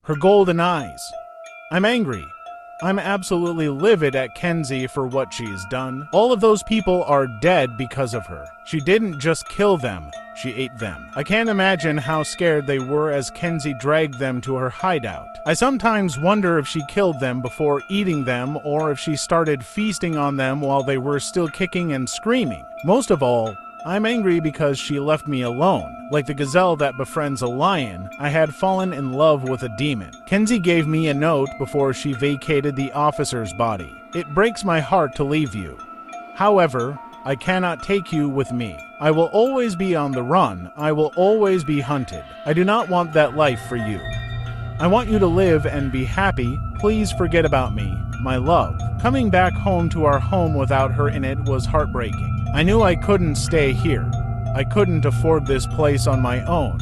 her golden eyes. I'm angry. I'm absolutely livid at Kenzie for what she's done. All of those people are dead because of her. She didn't just kill them, she ate them. I can't imagine how scared they were as Kenzie dragged them to her hideout. I sometimes wonder if she killed them before eating them or if she started feasting on them while they were still kicking and screaming. Most of all, I'm angry because she left me alone. Like the gazelle that befriends a lion, I had fallen in love with a demon. Kenzie gave me a note before she vacated the officer's body. It breaks my heart to leave you. However, I cannot take you with me. I will always be on the run. I will always be hunted. I do not want that life for you. I want you to live and be happy. Please forget about me, my love. Coming back home to our home without her in it was heartbreaking. I knew I couldn't stay here. I couldn't afford this place on my own.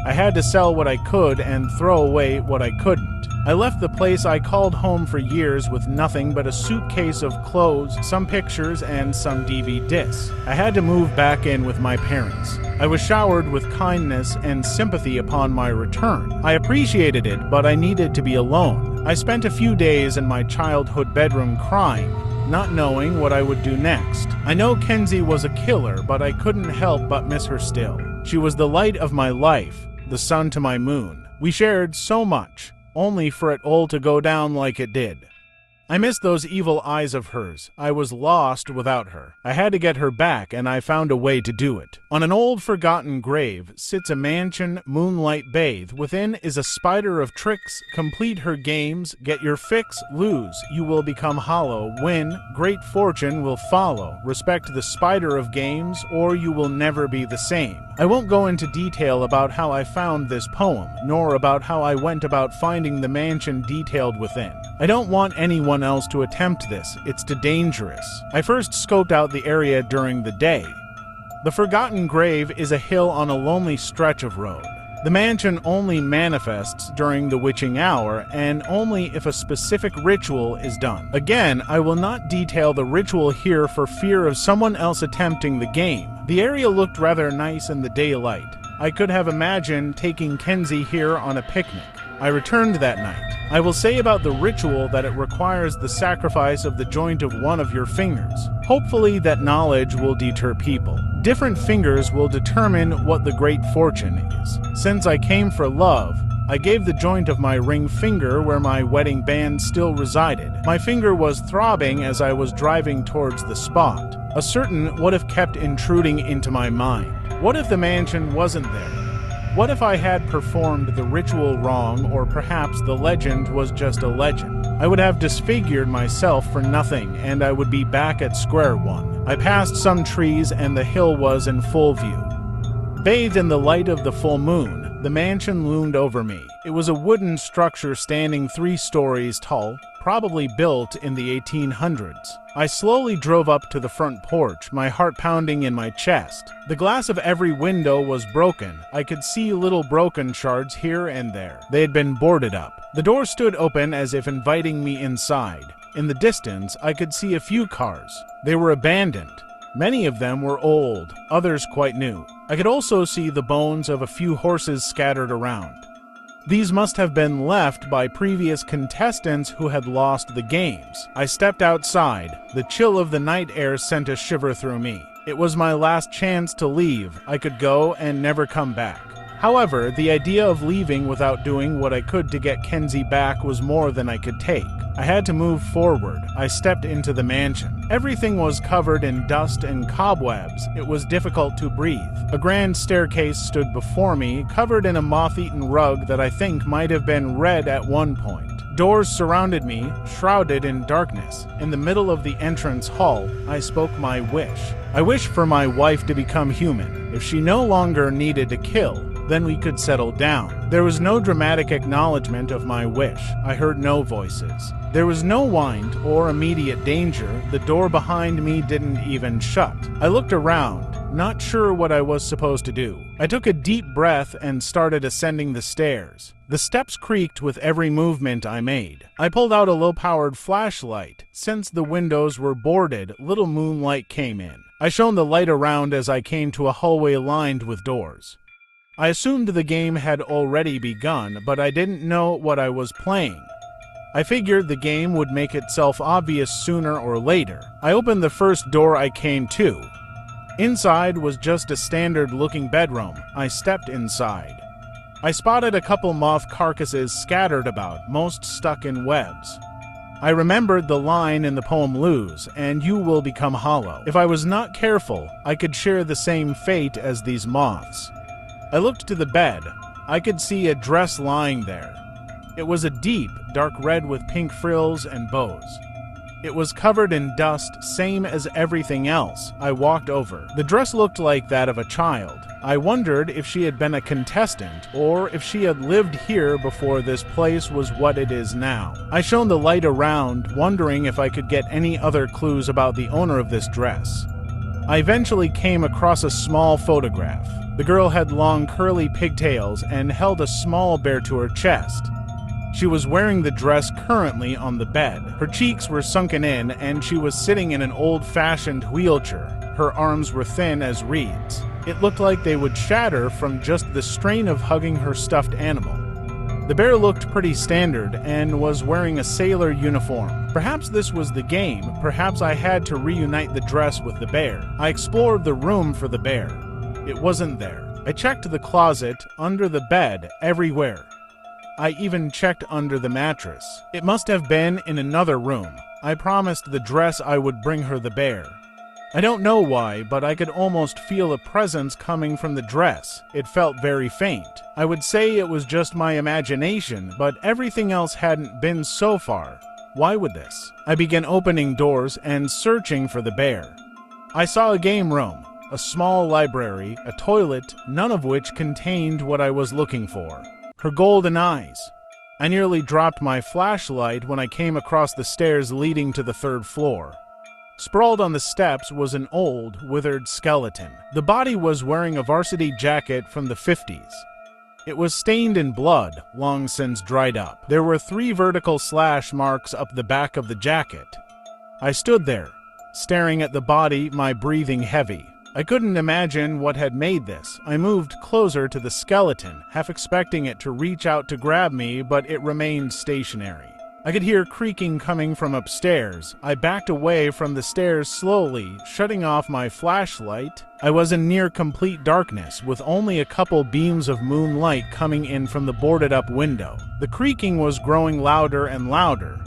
I had to sell what I could and throw away what I couldn't. I left the place I called home for years with nothing but a suitcase of clothes, some pictures, and some DVD discs. I had to move back in with my parents. I was showered with kindness and sympathy upon my return. I appreciated it, but I needed to be alone. I spent a few days in my childhood bedroom crying, not knowing what I would do next. I know Kenzie was a killer, but I couldn't help but miss her still. She was the light of my life, the sun to my moon. We shared so much, only for it all to go down like it did. I missed those evil eyes of hers. I was lost without her. I had to get her back, and I found a way to do it. On an old forgotten grave sits a mansion, moonlight bathe. Within is a spider of tricks. Complete her games, get your fix, lose. You will become hollow. Win, great fortune will follow. Respect the spider of games, or you will never be the same. I won't go into detail about how I found this poem, nor about how I went about finding the mansion detailed within. I don't want anyone else to attempt this. It's too dangerous. I first scoped out the area during the day. The Forgotten Grave is a hill on a lonely stretch of road. The mansion only manifests during the witching hour, and only if a specific ritual is done. Again, I will not detail the ritual here for fear of someone else attempting the game. The area looked rather nice in the daylight. I could have imagined taking Kenzie here on a picnic. I returned that night. I will say about the ritual that it requires the sacrifice of the joint of one of your fingers. Hopefully that knowledge will deter people. Different fingers will determine what the great fortune is. Since I came for love, I gave the joint of my ring finger where my wedding band still resided. My finger was throbbing as I was driving towards the spot. A certain what if kept intruding into my mind. What if the mansion wasn't there? What if I had performed the ritual wrong, or perhaps the legend was just a legend? I would have disfigured myself for nothing, and I would be back at square one. I passed some trees, and the hill was in full view. Bathed in the light of the full moon, the mansion loomed over me. It was a wooden structure standing 3 stories tall, probably built in the 1800s. I slowly drove up to the front porch, my heart pounding in my chest. The glass of every window was broken. I could see little broken shards here and there. They had been boarded up. The door stood open as if inviting me inside. In the distance, I could see a few cars. They were abandoned. Many of them were old, others quite new. I could also see the bones of a few horses scattered around. These must have been left by previous contestants who had lost the games. I stepped outside. The chill of the night air sent a shiver through me. It was my last chance to leave. I could go and never come back. However, the idea of leaving without doing what I could to get Kenzie back was more than I could take. I had to move forward. I stepped into the mansion. Everything was covered in dust and cobwebs. It was difficult to breathe. A grand staircase stood before me, covered in a moth-eaten rug that I think might have been red at one point. Doors surrounded me, shrouded in darkness. In the middle of the entrance hall, I spoke my wish. I wished for my wife to become human. If she no longer needed to kill, then we could settle down. There was no dramatic acknowledgement of my wish. I heard no voices. There was no wind or immediate danger. The door behind me didn't even shut. I looked around, not sure what I was supposed to do. I took a deep breath and started ascending the stairs. The steps creaked with every movement I made. I pulled out a low-powered flashlight. Since the windows were boarded, little moonlight came in. I shone the light around as I came to a hallway lined with doors. I assumed the game had already begun, but I didn't know what I was playing. I figured the game would make itself obvious sooner or later. I opened the first door I came to. Inside was just a standard-looking bedroom. I stepped inside. I spotted a couple moth carcasses scattered about, most stuck in webs. I remembered the line in the poem Lose, and you will become hollow. If I was not careful, I could share the same fate as these moths. I looked to the bed. I could see a dress lying there. It was a deep, dark red with pink frills and bows. It was covered in dust, same as everything else. I walked over. The dress looked like that of a child. I wondered if she had been a contestant, or if she had lived here before this place was what it is now. I shone the light around, wondering if I could get any other clues about the owner of this dress. I eventually came across a small photograph. The girl had long curly pigtails and held a small bear to her chest. She was wearing the dress currently on the bed. Her cheeks were sunken in, and she was sitting in an old-fashioned wheelchair. Her arms were thin as reeds. It looked like they would shatter from just the strain of hugging her stuffed animal. The bear looked pretty standard and was wearing a sailor uniform. Perhaps this was the game. Perhaps I had to reunite the dress with the bear. I explored the room for the bear. It wasn't there. I checked the closet, under the bed, everywhere. I even checked under the mattress. It must have been in another room. I promised the dress I would bring her the bear. I don't know why, but I could almost feel a presence coming from the dress. It felt very faint. I would say it was just my imagination, but everything else hadn't been so far. Why would this? I began opening doors and searching for the bear. I saw a game room, a small library, a toilet, none of which contained what I was looking for. Her golden eyes. I nearly dropped my flashlight when I came across the stairs leading to the third floor. Sprawled on the steps was an old, withered skeleton. The body was wearing a varsity jacket from the 50s. It was stained in blood, long since dried up. There were 3 vertical slash marks up the back of the jacket. I stood there, staring at the body, my breathing heavy. I couldn't imagine what had made this. I moved closer to the skeleton, half expecting it to reach out to grab me, but it remained stationary. I could hear creaking coming from upstairs. I backed away from the stairs slowly, shutting off my flashlight. I was in near complete darkness, with only a couple beams of moonlight coming in from the boarded-up window. The creaking was growing louder and louder.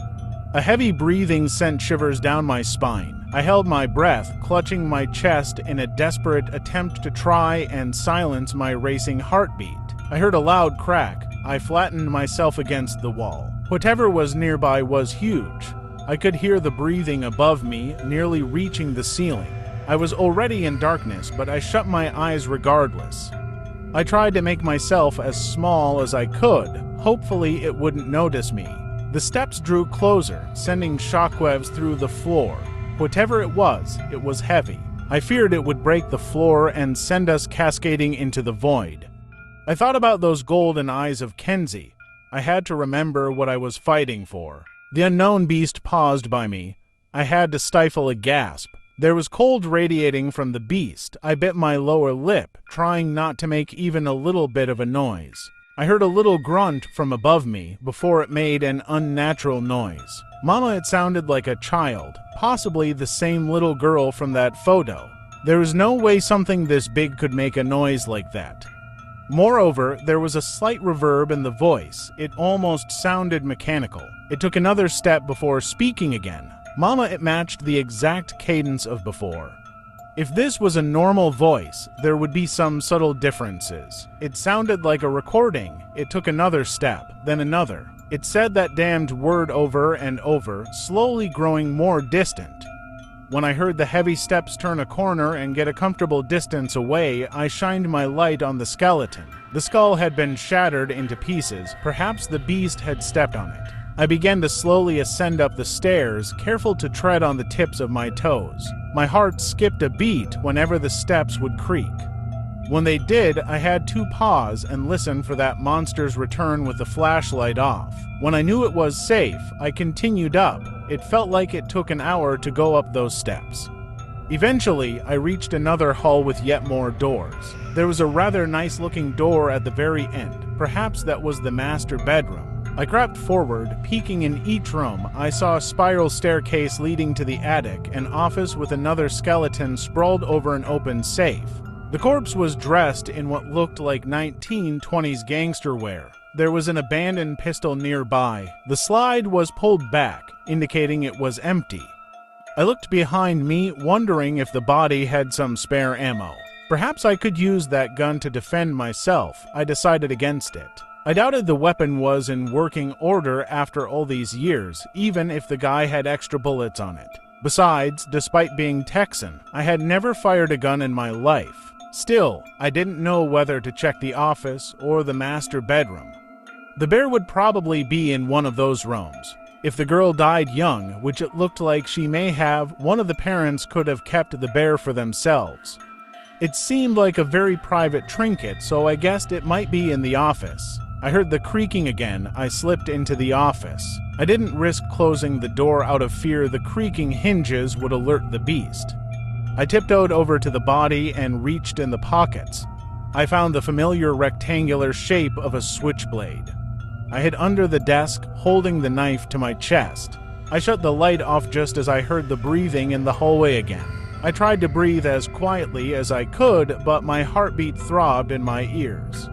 A heavy breathing sent shivers down my spine. I held my breath, clutching my chest in a desperate attempt to try and silence my racing heartbeat. I heard a loud crack. I flattened myself against the wall. Whatever was nearby was huge. I could hear the breathing above me, nearly reaching the ceiling. I was already in darkness, but I shut my eyes regardless. I tried to make myself as small as I could. Hopefully it wouldn't notice me. The steps drew closer, sending shockwaves through the floor. Whatever it was heavy. I feared it would break the floor and send us cascading into the void. I thought about those golden eyes of Kenzie. I had to remember what I was fighting for. The unknown beast paused by me. I had to stifle a gasp. There was cold radiating from the beast. I bit my lower lip, trying not to make even a little bit of a noise. I heard a little grunt from above me before it made an unnatural noise. Mama, it sounded like a child, possibly the same little girl from that photo. There was no way something this big could make a noise like that. Moreover, there was a slight reverb in the voice. It almost sounded mechanical. It took another step before speaking again. Mama, it matched the exact cadence of before. If this was a normal voice, there would be some subtle differences. It sounded like a recording. It took another step, then another. It said that damned word over and over, slowly growing more distant. When I heard the heavy steps turn a corner and get a comfortable distance away, I shined my light on the skeleton. The skull had been shattered into pieces. Perhaps the beast had stepped on it. I began to slowly ascend up the stairs, careful to tread on the tips of my toes. My heart skipped a beat whenever the steps would creak. When they did, I had to pause and listen for that monster's return with the flashlight off. When I knew it was safe, I continued up. It felt like it took an hour to go up those steps. Eventually, I reached another hall with yet more doors. There was a rather nice-looking door at the very end. Perhaps that was the master bedroom. I crept forward, peeking in each room. I saw a spiral staircase leading to the attic, an office with another skeleton sprawled over an open safe. The corpse was dressed in what looked like 1920s gangster wear. There was an abandoned pistol nearby. The slide was pulled back, indicating it was empty. I looked behind me, wondering if the body had some spare ammo. Perhaps I could use that gun to defend myself. I decided against it. I doubted the weapon was in working order after all these years, even if the guy had extra bullets on it. Besides, despite being Texan, I had never fired a gun in my life. Still, I didn't know whether to check the office or the master bedroom. The bear would probably be in one of those rooms. If the girl died young, which it looked like she may have, one of the parents could have kept the bear for themselves. It seemed like a very private trinket, so I guessed it might be in the office. I heard the creaking again. I slipped into the office. I didn't risk closing the door out of fear the creaking hinges would alert the beast. I tiptoed over to the body and reached in the pockets. I found the familiar rectangular shape of a switchblade. I hid under the desk, holding the knife to my chest. I shut the light off just as I heard the breathing in the hallway again. I tried to breathe as quietly as I could, but my heartbeat throbbed in my ears.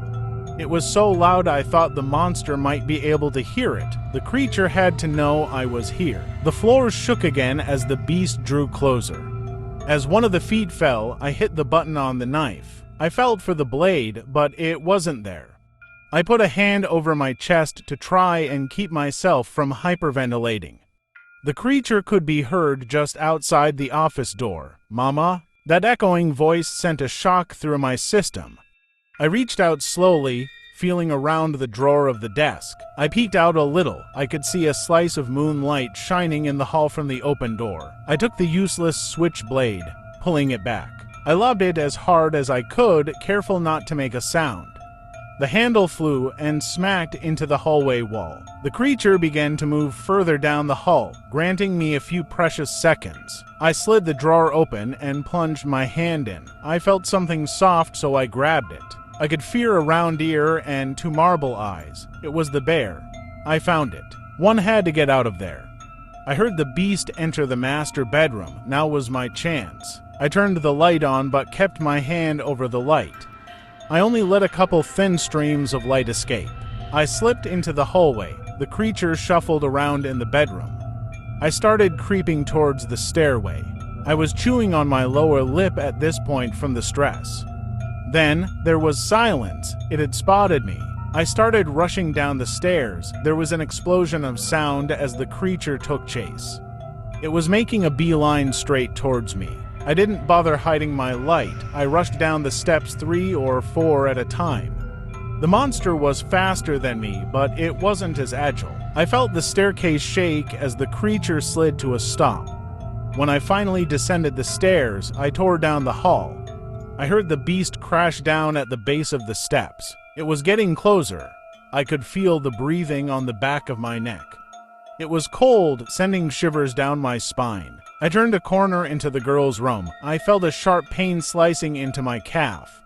It was so loud I thought the monster might be able to hear it. The creature had to know I was here. The floor shook again as the beast drew closer. As one of the feet fell, I hit the button on the knife. I felt for the blade, but it wasn't there. I put a hand over my chest to try and keep myself from hyperventilating. The creature could be heard just outside the office door. "Mama?" That echoing voice sent a shock through my system. I reached out slowly, feeling around the drawer of the desk. I peeked out a little. I could see a slice of moonlight shining in the hall from the open door. I took the useless switchblade, pulling it back. I lobbed it as hard as I could, careful not to make a sound. The handle flew and smacked into the hallway wall. The creature began to move further down the hall, granting me a few precious seconds. I slid the drawer open and plunged my hand in. I felt something soft, so I grabbed it. I could fear a round ear and two marble eyes. It was the bear. I found it. One had to get out of there. I heard the beast enter the master bedroom. Now was my chance. I turned the light on but kept my hand over the light. I only let a couple thin streams of light escape. I slipped into the hallway. The creature shuffled around in the bedroom. I started creeping towards the stairway. I was chewing on my lower lip at this point from the stress. Then, there was silence. It had spotted me. I started rushing down the stairs. There was an explosion of sound as the creature took chase. It was making a beeline straight towards me. I didn't bother hiding my light. I rushed down the steps 3 or 4 at a time. The monster was faster than me, but it wasn't as agile. I felt the staircase shake as the creature slid to a stop. When I finally descended the stairs, I tore down the hall. I heard the beast crash down at the base of the steps. It was getting closer. I could feel the breathing on the back of my neck. It was cold, sending shivers down my spine. I turned a corner into the girl's room. I felt a sharp pain slicing into my calf.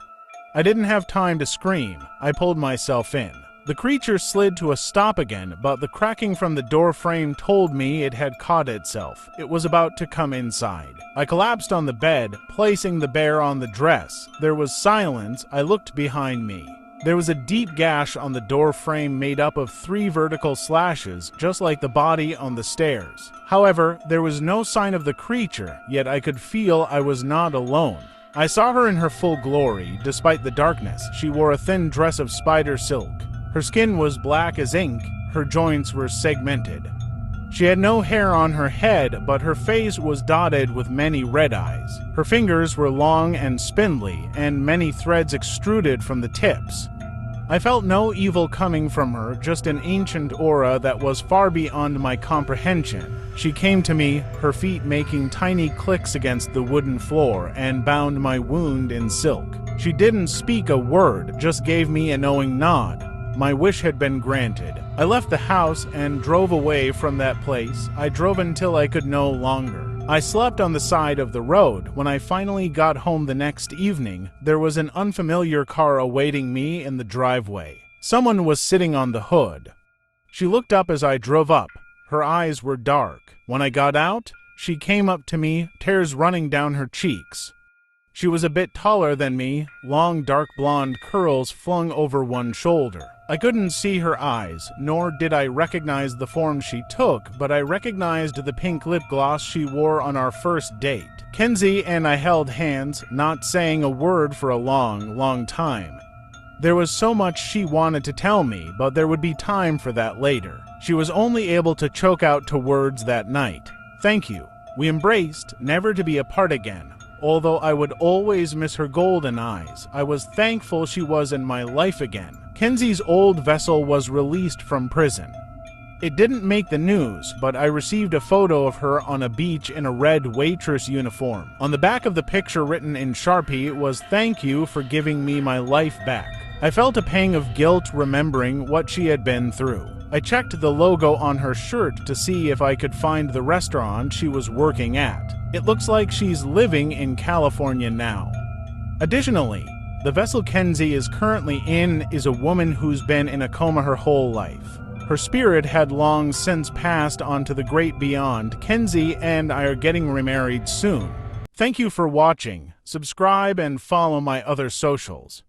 I didn't have time to scream. I pulled myself in. The creature slid to a stop again, but the cracking from the door frame told me it had caught itself. It was about to come inside. I collapsed on the bed, placing the bear on the dress. There was silence. I looked behind me. There was a deep gash on the door frame made up of 3 vertical slashes, just like the body on the stairs. However, there was no sign of the creature, yet I could feel I was not alone. I saw her in her full glory. Despite the darkness, she wore a thin dress of spider silk. Her skin was black as ink. Her joints were segmented. She had no hair on her head, but her face was dotted with many red eyes. Her fingers were long and spindly, and many threads extruded from the tips. I felt no evil coming from her, just an ancient aura that was far beyond my comprehension. She came to me, her feet making tiny clicks against the wooden floor, and bound my wound in silk. She didn't speak a word, just gave me a knowing nod. My wish had been granted. I left the house and drove away from that place. I drove until I could no longer. I slept on the side of the road. When I finally got home the next evening, there was an unfamiliar car awaiting me in the driveway. Someone was sitting on the hood. She looked up as I drove up. Her eyes were dark. When I got out, she came up to me, tears running down her cheeks. She was a bit taller than me, long dark blonde curls flung over one shoulder. I couldn't see her eyes, nor did I recognize the form she took, but I recognized the pink lip gloss she wore on our first date. Kenzie and I held hands, not saying a word for a long time. There was so much she wanted to tell me, but there would be time for that later. She was only able to choke out to words that night. Thank you. We embraced, never to be apart again. Although I would always miss her golden eyes, I was thankful she was in my life again. Kenzie's old vessel was released from prison. It didn't make the news, but I received a photo of her on a beach in a red waitress uniform. On the back of the picture, written in Sharpie, was "Thank you for giving me my life back." I felt a pang of guilt remembering what she had been through. I checked the logo on her shirt to see if I could find the restaurant she was working at. It looks like she's living in California now. Additionally, the vessel Kenzie is currently in is a woman who's been in a coma her whole life. Her spirit had long since passed on to the great beyond. Kenzie and I are getting remarried soon. Thank you for watching. Subscribe and follow my other socials.